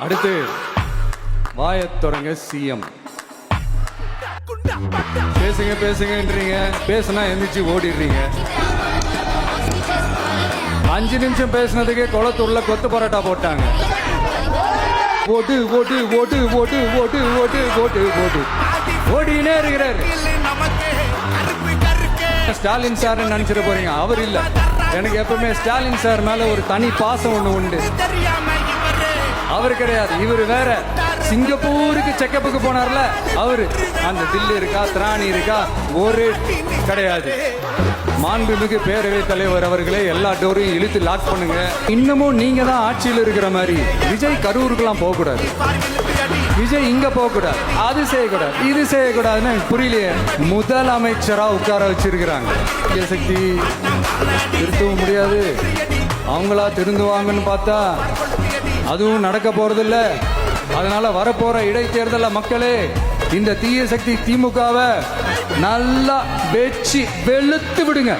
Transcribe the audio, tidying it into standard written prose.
அடுத்து வாயத் தொடங்க சிஎம். பேசுங்க பேசுங்கன்றீங்க, பேசுனா எந்திரிச்சு ஓடிடுறீங்க. 5 நிமிஷம் பேசுனதுக்கே குளத்தூர்ல கொத்து பரோட்டா போட்டாங்க. ஓட்டு ஓட்டு ஓட்டு ஓட்டு ஓட்டு ஓட்டு ஓட்டு ஓட்டு ஓடினே இருக்கிறாரு. ஸ்டாலின் சார் நினைச்சிட போறீங்க, அவர் இல்ல. எனக்கு எப்பவுமே ஸ்டாலின் சார் மேல ஒரு தனி பாசம் ஒண்ணு உண்டு. அவர் கிடையாது, இவர் வேற. சிங்கப்பூருக்கு செக்கப்புக்கு போனார்ல அவரு. அந்த தில்லு இருக்கா, திராணி இருக்கா, ஒரு கிடையாது. மாண்புமிகு பேரவைத் தலைவர் அவர்களே, எல்லா டோரையும் இழுத்து லாக் பண்ணுங்க. இன்னமும் நீங்க தான் ஆட்சியில் இருக்கிற மாதிரி. விஜய் கரூருக்குலாம் போக கூடாது, விஜய் இங்க போக கூடாது, அது செய்யக்கூடாது, இது செய்யக்கூடாதுன்னு எனக்கு புரியலையே. முதலமைச்சரா உட்கார வச்சிருக்கிறாங்க. சக்தி திருத்தவும் முடியாது, அவங்களா திருந்துவாங்கன்னு பார்த்தா அதுவும் நடக்க போறதில்ல. அதனால வரப்போற இடைத்தேர்தல மக்களே, இந்த தீய சக்தி திமுகவை நல்லா வெச்சு வெளுத்து விடுங்க.